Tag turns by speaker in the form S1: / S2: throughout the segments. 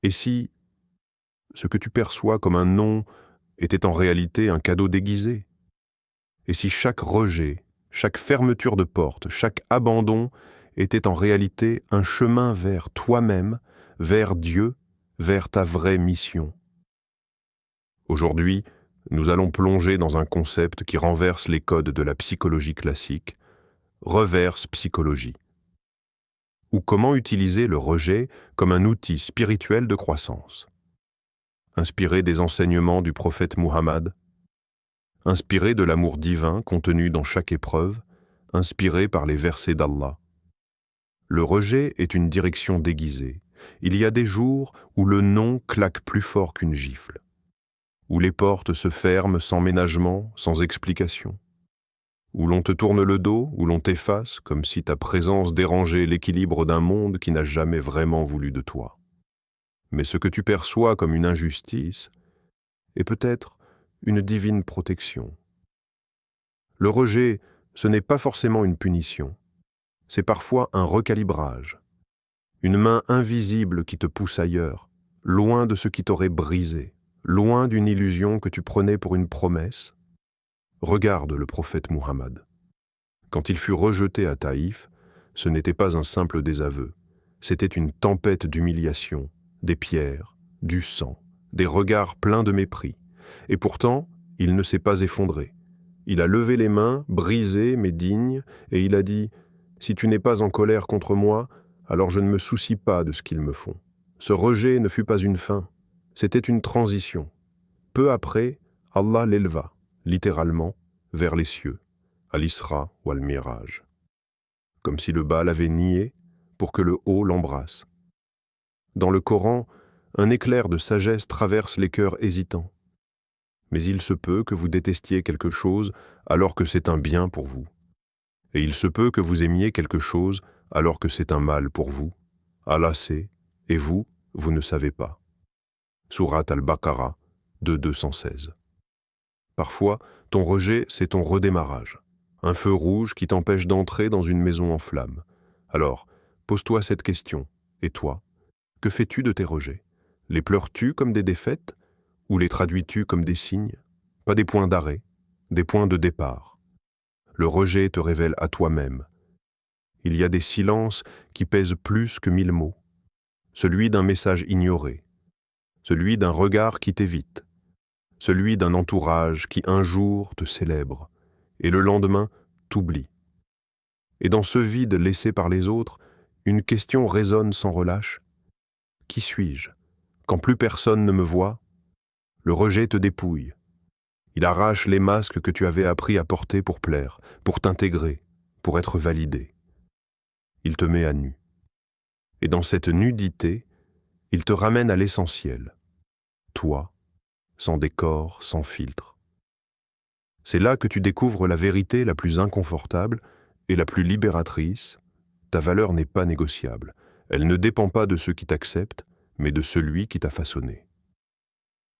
S1: Et si ce que tu perçois comme un non était en réalité un cadeau déguisé? Et si chaque rejet, chaque fermeture de porte, chaque abandon était en réalité un chemin vers toi-même, vers Dieu, vers ta vraie mission? Aujourd'hui, nous allons plonger dans un concept qui renverse les codes de la psychologie classique, reverse psychologie, ou comment utiliser le rejet comme un outil spirituel de croissance. Inspiré des enseignements du prophète Muhammad, inspiré de l'amour divin contenu dans chaque épreuve, inspiré par les versets d'Allah. Le rejet est une direction déguisée. Il y a des jours où le non claque plus fort qu'une gifle, où les portes se ferment sans ménagement, sans explication, où l'on te tourne le dos, où l'on t'efface, comme si ta présence dérangeait l'équilibre d'un monde qui n'a jamais vraiment voulu de toi. Mais ce que tu perçois comme une injustice est peut-être une divine protection. Le rejet, ce n'est pas forcément une punition, c'est parfois un recalibrage, une main invisible qui te pousse ailleurs, loin de ce qui t'aurait brisé, loin d'une illusion que tu prenais pour une promesse. Regarde le prophète Muhammad. Quand il fut rejeté à Taïf, ce n'était pas un simple désaveu, c'était une tempête d'humiliation, des pierres, du sang, des regards pleins de mépris. Et pourtant, il ne s'est pas effondré. Il a levé les mains, brisé mais digne, et il a dit « Si tu n'es pas en colère contre moi, alors je ne me soucie pas de ce qu'ils me font. » Ce rejet ne fut pas une fin, c'était une transition. Peu après, Allah l'éleva, littéralement, vers les cieux, à l'Isra ou à l'Miraj. Comme si le bas l'avait nié pour que le haut l'embrasse. Dans le Coran, un éclair de sagesse traverse les cœurs hésitants. Mais il se peut que vous détestiez quelque chose alors que c'est un bien pour vous. Et il se peut que vous aimiez quelque chose alors que c'est un mal pour vous. Allah sait, et vous, vous ne savez pas. Sourate Al-Baqarah 2:216. Parfois, ton rejet, c'est ton redémarrage. Un feu rouge qui t'empêche d'entrer dans une maison en flammes. Alors, pose-toi cette question. Et toi, que fais-tu de tes rejets? Les pleures-tu comme des défaites? Ou les traduis-tu comme des signes? Pas des points d'arrêt, des points de départ. Le rejet te révèle à toi-même. Il y a des silences qui pèsent plus que 1000 mots. Celui d'un message ignoré, celui d'un regard qui t'évite, celui d'un entourage qui un jour te célèbre et le lendemain t'oublie. Et dans ce vide laissé par les autres, une question résonne sans relâche. Qui suis-je? Quand plus personne ne me voit, le rejet te dépouille. Il arrache les masques que tu avais appris à porter pour plaire, pour t'intégrer, pour être validé. Il te met à nu. Et dans cette nudité, il te ramène à l'essentiel. Toi, sans décor, sans filtre. C'est là que tu découvres la vérité la plus inconfortable et la plus libératrice. Ta valeur n'est pas négociable. Elle ne dépend pas de ceux qui t'acceptent, mais de celui qui t'a façonné.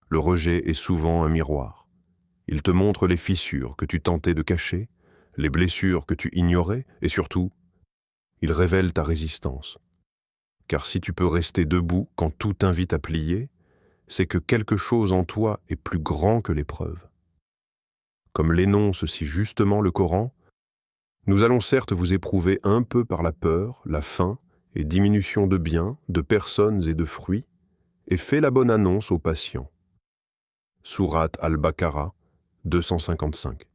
S1: Le rejet est souvent un miroir. Il te montre les fissures que tu tentais de cacher, les blessures que tu ignorais, et surtout, il révèle ta résistance. Car si tu peux rester debout quand tout t'invite à plier, c'est que quelque chose en toi est plus grand que l'épreuve. Comme l'énonce si justement le Coran, nous allons certes vous éprouver un peu par la peur, la faim et diminution de biens, de personnes et de fruits, et fais la bonne annonce aux patients. Sourate Al-Baqarah 255.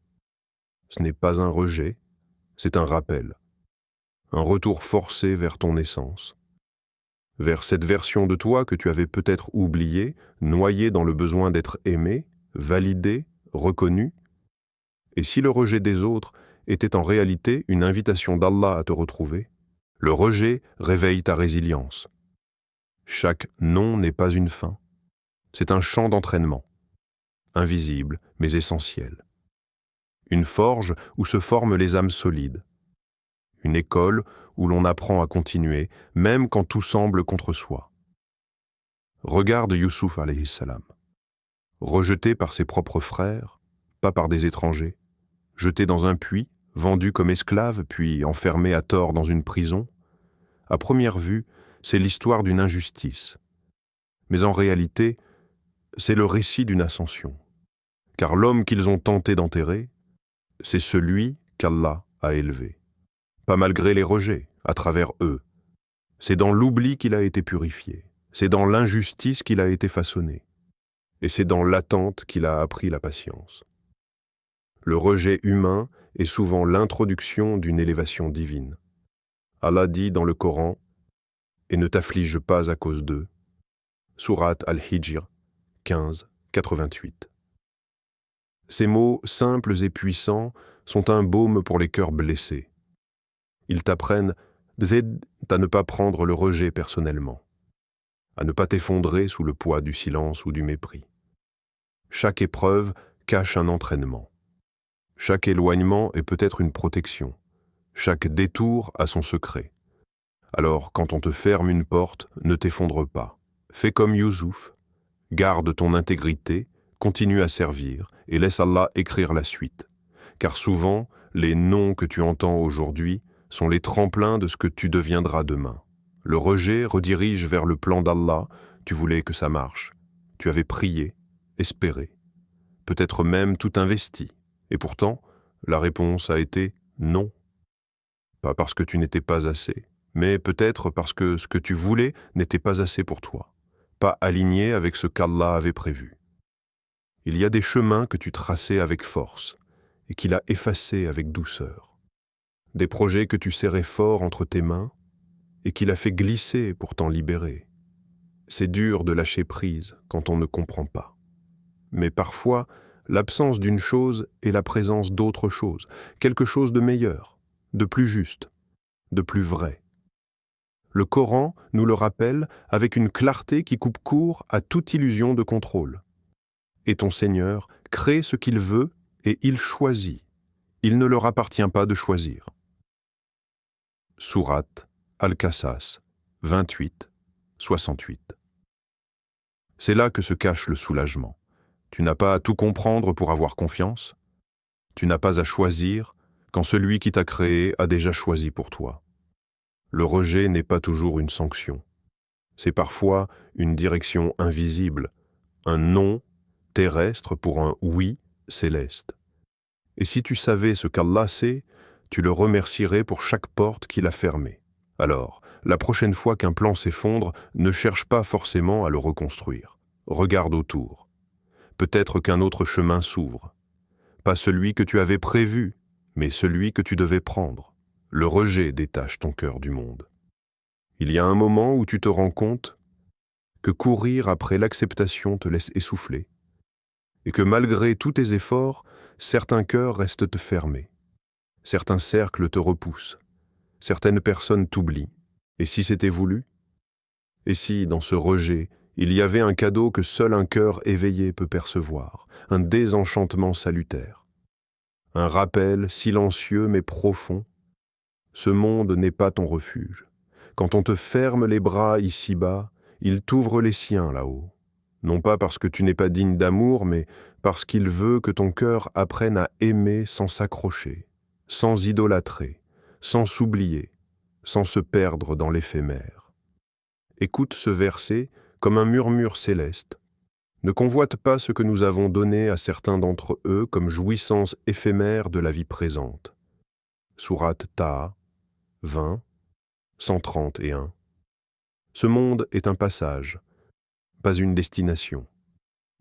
S1: Ce n'est pas un rejet, c'est un rappel, un retour forcé vers ton essence, vers cette version de toi que tu avais peut-être oubliée, noyée dans le besoin d'être aimé, validé, reconnu. Et si le rejet des autres était en réalité une invitation d'Allah à te retrouver, le rejet réveille ta résilience. Chaque non n'est pas une fin, c'est un champ d'entraînement, invisible mais essentiel. Une forge où se forment les âmes solides. Une école où l'on apprend à continuer, même quand tout semble contre soi. Regarde Youssouf alayhi salam. Rejeté par ses propres frères, pas par des étrangers, jeté dans un puits, vendu comme esclave, puis enfermé à tort dans une prison. À première vue, c'est l'histoire d'une injustice. Mais en réalité, c'est le récit d'une ascension. Car l'homme qu'ils ont tenté d'enterrer, c'est celui qu'Allah a élevé. Pas malgré les rejets, à travers eux. C'est dans l'oubli qu'il a été purifié. C'est dans l'injustice qu'il a été façonné. Et c'est dans l'attente qu'il a appris la patience. Le rejet humain est souvent l'introduction d'une élévation divine. Allah dit dans le Coran « Et ne t'afflige pas à cause d'eux » Sourate Al-Hijr 15, 88. Ces mots simples et puissants sont un baume pour les cœurs blessés. Ils t'apprennent à ne pas prendre le rejet personnellement, à ne pas t'effondrer sous le poids du silence ou du mépris. Chaque épreuve cache un entraînement. Chaque éloignement est peut-être une protection. Chaque détour a son secret. Alors, quand on te ferme une porte, ne t'effondre pas. Fais comme Youssouf. Garde ton intégrité, continue à servir et laisse Allah écrire la suite. Car souvent, les noms que tu entends aujourd'hui sont les tremplins de ce que tu deviendras demain. Le rejet redirige vers le plan d'Allah, tu voulais que ça marche. Tu avais prié, espéré, peut-être même tout investi. Et pourtant, la réponse a été non. Pas parce que tu n'étais pas assez, mais peut-être parce que ce que tu voulais n'était pas assez pour toi, pas aligné avec ce qu'Allah avait prévu. Il y a des chemins que tu traçais avec force et qu'il a effacés avec douceur. Des projets que tu serrais fort entre tes mains et qu'il a fait glisser pour t'en libérer. C'est dur de lâcher prise quand on ne comprend pas. Mais parfois, l'absence d'une chose est la présence d'autre chose, quelque chose de meilleur, de plus juste, de plus vrai. Le Coran nous le rappelle avec une clarté qui coupe court à toute illusion de contrôle. Et ton Seigneur crée ce qu'il veut et il choisit. Il ne leur appartient pas de choisir. Sourate Al-Qasas 28, 68. C'est là que se cache le soulagement. Tu n'as pas à tout comprendre pour avoir confiance. Tu n'as pas à choisir quand celui qui t'a créé a déjà choisi pour toi. Le rejet n'est pas toujours une sanction. C'est parfois une direction invisible, un non terrestre pour un oui céleste. Et si tu savais ce qu'Allah sait, tu le remercierais pour chaque porte qu'il a fermée. Alors, la prochaine fois qu'un plan s'effondre, ne cherche pas forcément à le reconstruire. Regarde autour. Peut-être qu'un autre chemin s'ouvre. Pas celui que tu avais prévu, mais celui que tu devais prendre. Le rejet détache ton cœur du monde. Il y a un moment où tu te rends compte que courir après l'acceptation te laisse essouffler, et que malgré tous tes efforts, certains cœurs restent fermés, certains cercles te repoussent, certaines personnes t'oublient. Et si c'était voulu? Et si, dans ce rejet, il y avait un cadeau que seul un cœur éveillé peut percevoir, un désenchantement salutaire, un rappel silencieux mais profond? Ce monde n'est pas ton refuge. Quand on te ferme les bras ici-bas, il t'ouvre les siens là-haut. Non pas parce que tu n'es pas digne d'amour, mais parce qu'il veut que ton cœur apprenne à aimer sans s'accrocher, sans idolâtrer, sans s'oublier, sans se perdre dans l'éphémère. Écoute ce verset comme un murmure céleste. Ne convoite pas ce que nous avons donné à certains d'entre eux comme jouissance éphémère de la vie présente. Sourate Taha 20, 131. Ce monde est un passage, pas une destination,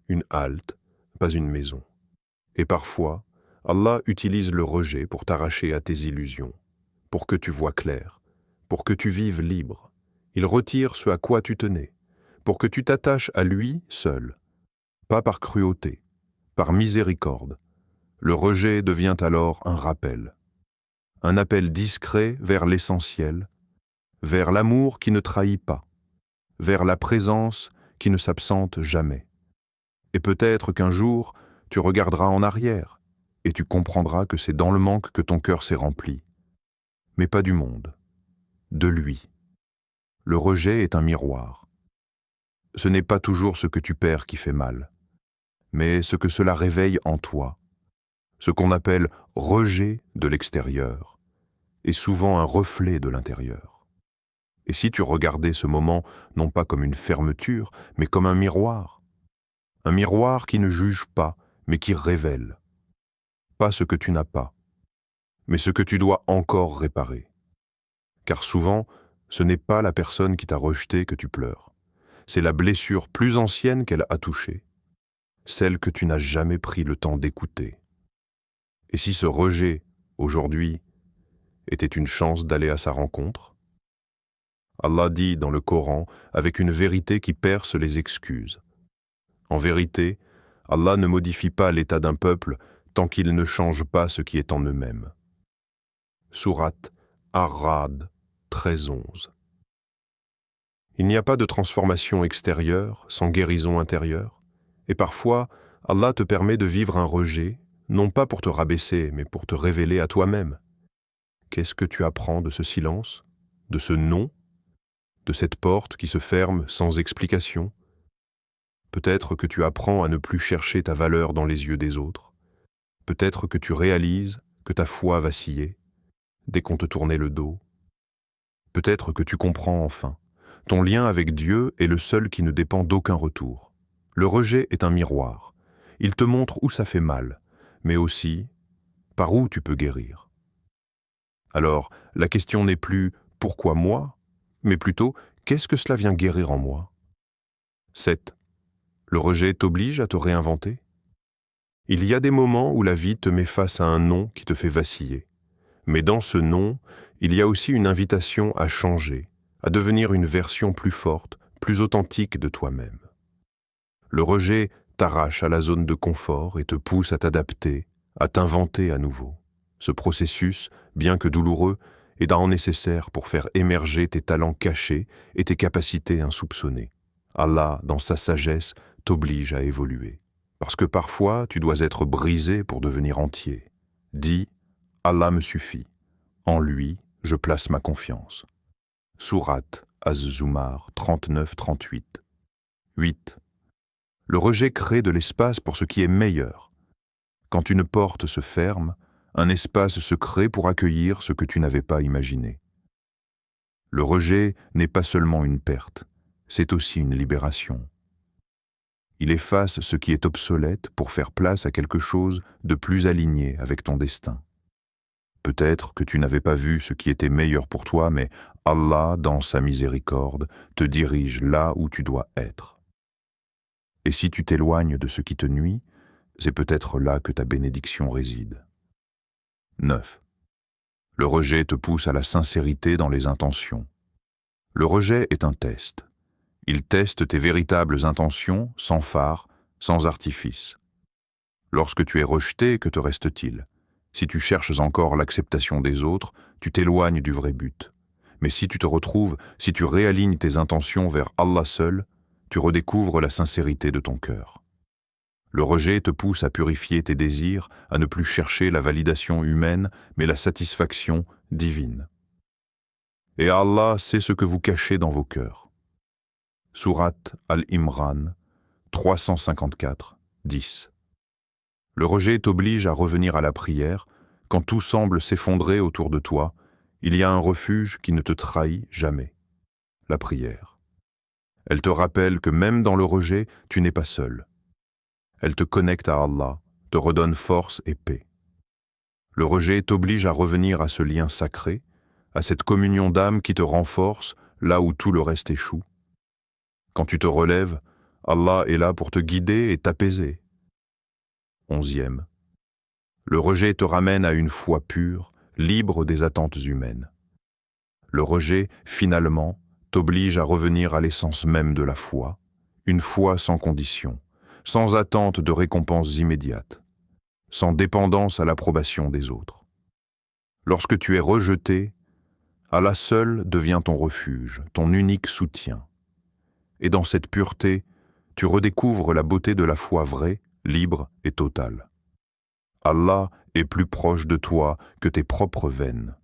S1: une halte, pas une maison. Et parfois, Allah utilise le rejet pour t'arracher à tes illusions, pour que tu vois clair, pour que tu vives libre. Il retire ce à quoi tu tenais, pour que tu t'attaches à lui seul, pas par cruauté, par miséricorde. Le rejet devient alors un rappel, un appel discret vers l'essentiel, vers l'amour qui ne trahit pas, vers la présence qui ne s'absente jamais. Et peut-être qu'un jour, tu regarderas en arrière et tu comprendras que c'est dans le manque que ton cœur s'est rempli. Mais pas du monde, de lui. Le rejet est un miroir. Ce n'est pas toujours ce que tu perds qui fait mal, mais ce que cela réveille en toi. Ce qu'on appelle rejet de l'extérieur est souvent un reflet de l'intérieur. Et si tu regardais ce moment non pas comme une fermeture, mais comme un miroir qui ne juge pas, mais qui révèle, pas ce que tu n'as pas, mais ce que tu dois encore réparer. Car souvent, ce n'est pas la personne qui t'a rejeté que tu pleures, c'est la blessure plus ancienne qu'elle a touchée, celle que tu n'as jamais pris le temps d'écouter. Et si ce rejet, aujourd'hui, était une chance d'aller à sa rencontre? Allah dit dans le Coran avec une vérité qui perce les excuses. En vérité, Allah ne modifie pas l'état d'un peuple tant qu'il ne change pas ce qui est en eux-mêmes. Sourate Ar-Ra'd 13-11. Il n'y a pas de transformation extérieure sans guérison intérieure, et parfois, Allah te permet de vivre un rejet, non pas pour te rabaisser, mais pour te révéler à toi-même. Qu'est-ce que tu apprends de ce silence, de ce non, de cette porte qui se ferme sans explication? Peut-être que tu apprends à ne plus chercher ta valeur dans les yeux des autres. Peut-être que tu réalises que ta foi vacillait dès qu'on te tournait le dos. Peut-être que tu comprends enfin. Ton lien avec Dieu est le seul qui ne dépend d'aucun retour. Le rejet est un miroir. Il te montre où ça fait mal, mais aussi par où tu peux guérir. Alors, la question n'est plus « pourquoi moi ?», mais plutôt « qu'est-ce que cela vient guérir en moi ?» 7. Le rejet t'oblige à te réinventer? Il y a des moments où la vie te met face à un non qui te fait vaciller. Mais dans ce non, il y a aussi une invitation à changer, à devenir une version plus forte, plus authentique de toi-même. Le rejet t'arrache à la zone de confort et te pousse à t'adapter, à t'inventer à nouveau. Ce processus, bien que douloureux, est d'un nécessaire pour faire émerger tes talents cachés et tes capacités insoupçonnées. Allah, dans sa sagesse, t'oblige à évoluer. Parce que parfois, tu dois être brisé pour devenir entier. Dis, Allah me suffit. En lui, je place ma confiance. Sourate Az-Zumar 39-38. 8. Le rejet crée de l'espace pour ce qui est meilleur. Quand une porte se ferme, un espace se crée pour accueillir ce que tu n'avais pas imaginé. Le rejet n'est pas seulement une perte, c'est aussi une libération. Il efface ce qui est obsolète pour faire place à quelque chose de plus aligné avec ton destin. Peut-être que tu n'avais pas vu ce qui était meilleur pour toi, mais Allah, dans sa miséricorde, te dirige là où tu dois être. Et si tu t'éloignes de ce qui te nuit, c'est peut-être là que ta bénédiction réside. 9. Le rejet te pousse à la sincérité dans les intentions. Le rejet est un test. Il teste tes véritables intentions, sans phare, sans artifice. Lorsque tu es rejeté, que te reste-t-il? Si tu cherches encore l'acceptation des autres, tu t'éloignes du vrai but. Mais si tu te retrouves, si tu réalignes tes intentions vers Allah seul, tu redécouvres la sincérité de ton cœur. Le rejet te pousse à purifier tes désirs, à ne plus chercher la validation humaine, mais la satisfaction divine. Et Allah sait ce que vous cachez dans vos cœurs. Sourate Al-Imran 354, 10. Le rejet t'oblige à revenir à la prière. Quand tout semble s'effondrer autour de toi, il y a un refuge qui ne te trahit jamais. La prière. Elle te rappelle que même dans le rejet, tu n'es pas seul. Elle te connecte à Allah, te redonne force et paix. Le rejet t'oblige à revenir à ce lien sacré, à cette communion d'âme qui te renforce là où tout le reste échoue. Quand tu te relèves, Allah est là pour te guider et t'apaiser. 11e. Le rejet te ramène à une foi pure, libre des attentes humaines. Le rejet, finalement, t'oblige à revenir à l'essence même de la foi, une foi sans condition, sans attente de récompenses immédiates, sans dépendance à l'approbation des autres. Lorsque tu es rejeté, Allah seul devient ton refuge, ton unique soutien. Et dans cette pureté, tu redécouvres la beauté de la foi vraie, libre et totale. Allah est plus proche de toi que tes propres veines.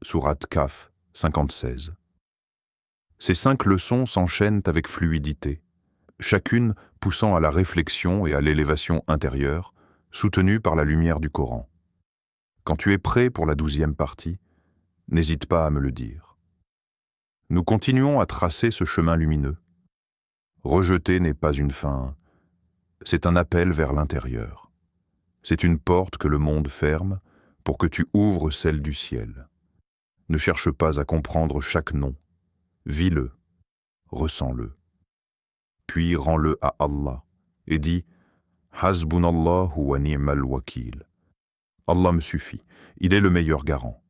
S1: Sourate Kaf 56. Ces 5 leçons s'enchaînent avec fluidité, chacune poussant à la réflexion et à l'élévation intérieure, soutenue par la lumière du Coran. Quand tu es prêt pour la 12e partie, n'hésite pas à me le dire. Nous continuons à tracer ce chemin lumineux. Rejeter n'est pas une fin, c'est un appel vers l'intérieur. C'est une porte que le monde ferme pour que tu ouvres celle du ciel. Ne cherche pas à comprendre chaque nom. Vis-le, ressens-le. Puis rends-le à Allah et dis « Hasbunallahu wa ni'mal wakil ». Allah me suffit, il est le meilleur garant.